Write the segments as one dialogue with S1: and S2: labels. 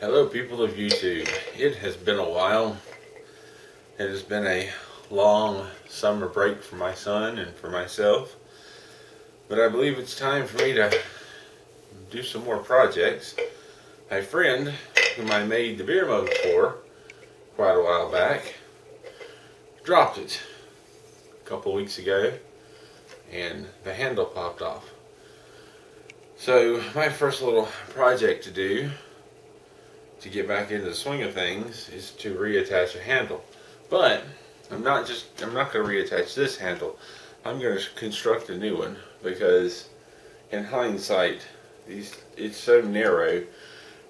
S1: Hello people of YouTube. It has been a while. It has been a long summer break for my son and for myself. But I believe it's time for me to do some more projects. My friend, whom I made the beer mug for quite a while back, dropped it a couple weeks ago and the handle popped off. So my first little project to do to get back into the swing of things is to reattach a handle. But I'm not going to reattach this handle. I'm going to construct a new one because in hindsight it's so narrow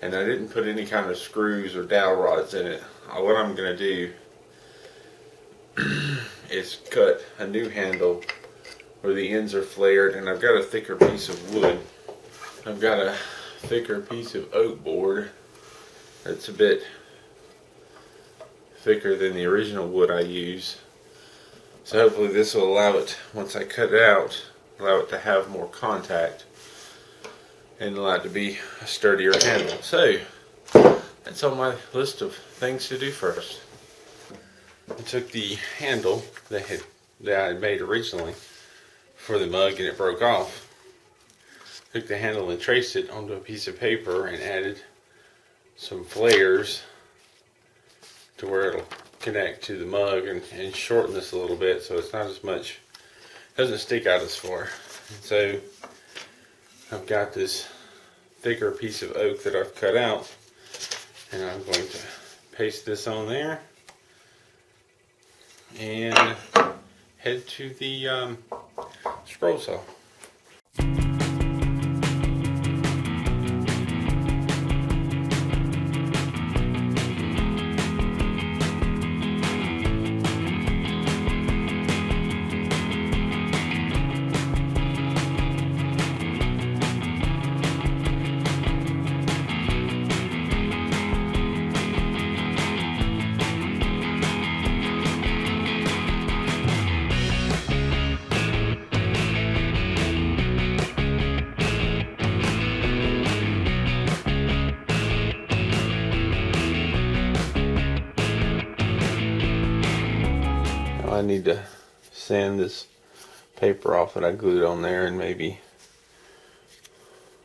S1: and I didn't put any kind of screws or dowel rods in it. What I'm going to do is cut a new handle where the ends are flared, and I've got a thicker piece of wood. I've got a thicker piece of oak board that's a bit thicker than the original wood I use. So hopefully this will allow it, once I cut it out, allow it to have more contact and allow it to be a sturdier handle. So that's on my list of things to do first. I took the handle that I had made originally for the mug and it broke off. Took the handle and traced it onto a piece of paper and added some flares to where it'll connect to the mug and shorten this a little bit so it's not as much, doesn't stick out as far. And so I've got this thicker piece of oak that I've cut out, and I'm going to paste this on there and head to the scroll saw. I need to sand this paper off that I glued on there, and maybe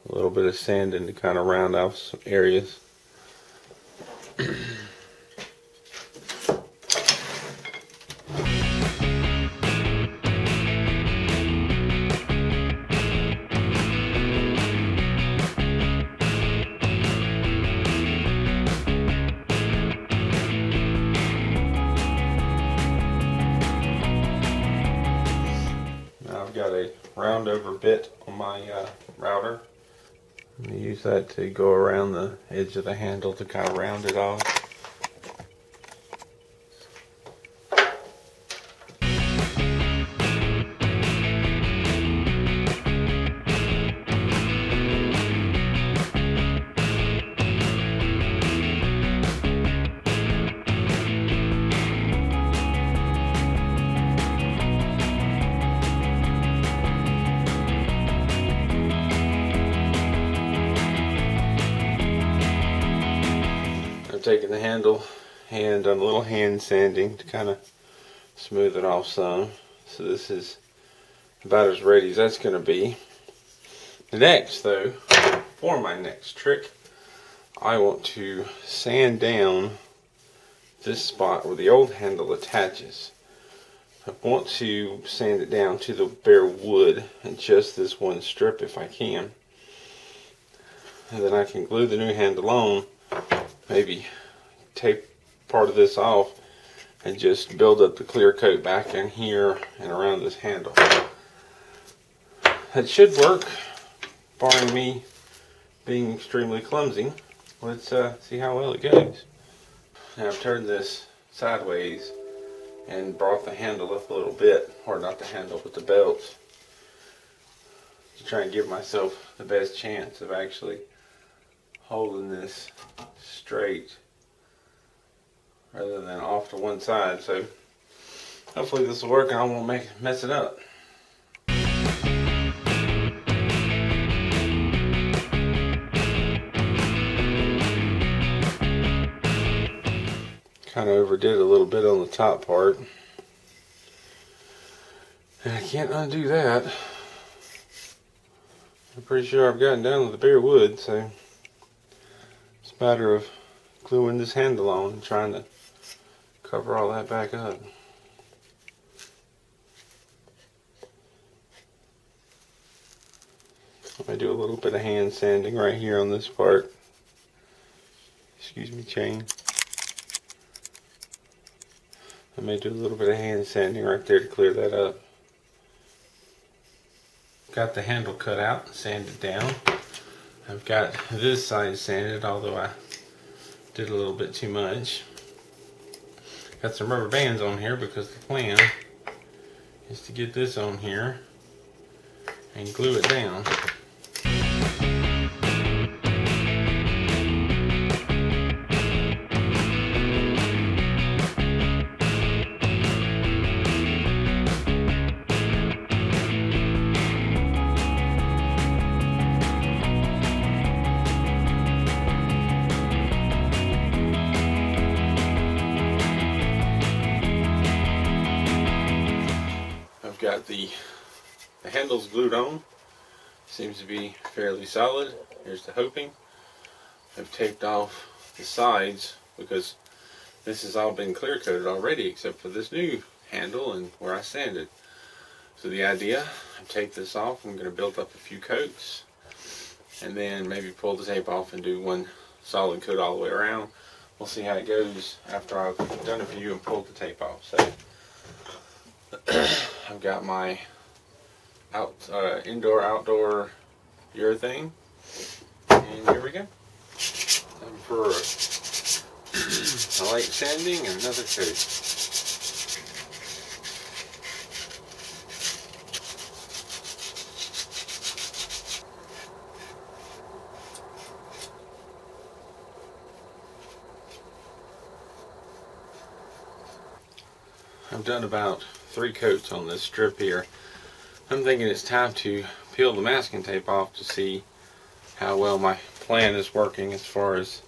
S1: a little bit of sanding to kind of round off some areas. I've got a round over bit on my router. I'm going to use that to go around the edge of the handle to kind of round it off. Taking the handle and a little hand sanding to kind of smooth it off some. So this is about as ready as that's going to be. Next though, for my next trick, I want to sand down this spot where the old handle attaches. I want to sand it down to the bare wood and just this one strip if I can. And then I can glue the new handle on, maybe tape part of this off and just build up the clear coat back in here and around this handle. That should work, barring me being extremely clumsy. Let's see how well it goes. Now I've turned this sideways and brought the handle up a little bit, or not the handle but the belt, to try and give myself the best chance of actually holding this straight rather than off to one side. So hopefully this will work and I won't mess it up. Kind of overdid a little bit on the top part. And I can't undo that. I'm pretty sure I've gotten down to the bare wood, so it's a matter of gluing this handle on and trying to cover all that back up. I do a little bit of hand sanding right here on this part. Excuse me, chain. I may do a little bit of hand sanding right there to clear that up. Got the handle cut out and sanded down. I've got this side sanded, although I did a little bit too much. Got some rubber bands on here because the plan is to get this on here and glue it down. Got the handles glued on. Seems to be fairly solid. Here's the hoping. I've taped off the sides because this has all been clear coated already except for this new handle and where I sanded. So the idea, I've taped this off. I'm going to build up a few coats and then maybe pull the tape off and do one solid coat all the way around. We'll see how it goes after I've done a few and pulled the tape off. So I've got my indoor-outdoor urethane, and here we go. Time for a light sanding and another coat. I've done about 3 coats on this strip here. I'm thinking it's time to peel the masking tape off to see how well my plan is working as far as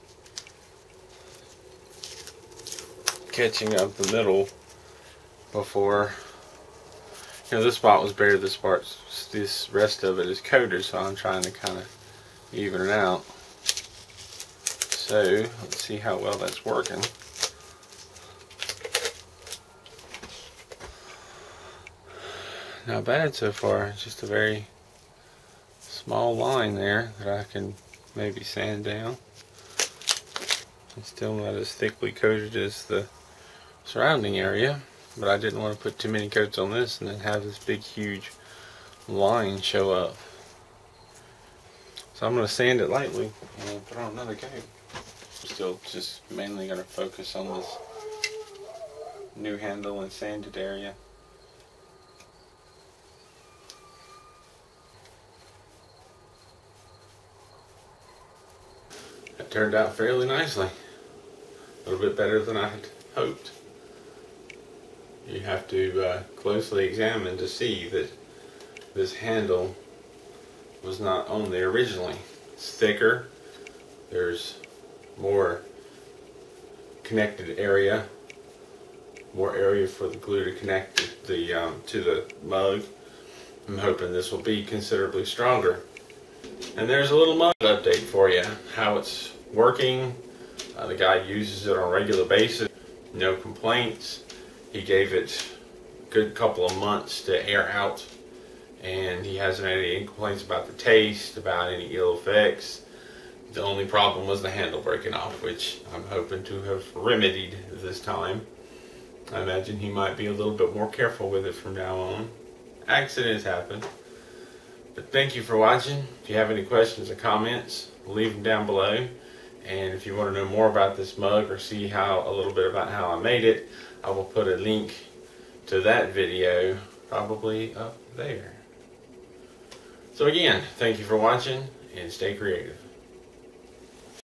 S1: catching up the middle before, you know, this spot was bare, this rest of it is coated, so I'm trying to kind of even it out. So let's see how well that's working. Not bad so far, just a very small line there that I can maybe sand down. It's still not as thickly coated as the surrounding area, but I didn't want to put too many coats on this and then have this big huge line show up. So I'm going to sand it lightly and put on another coat. I'm still just mainly going to focus on this new handle and sanded area. It turned out fairly nicely. A little bit better than I had hoped. You have to closely examine to see that this handle was not on there originally. It's thicker. There's more connected area. More area for the glue to connect to the mug. I'm hoping this will be considerably stronger. And there's a little mug update for you, how it's working. The guy uses it on a regular basis, no complaints. He gave it a good couple of months to air out, and he hasn't had any complaints about the taste, about any ill effects. The only problem was the handle breaking off, which I'm hoping to have remedied this time. I imagine he might be a little bit more careful with it from now on. Accidents happen. But thank you for watching. If you have any questions or comments, leave them down below. And if you want to know more about this mug or see a little bit about how I made it, I will put a link to that video probably up there. So again, thank you for watching and stay creative.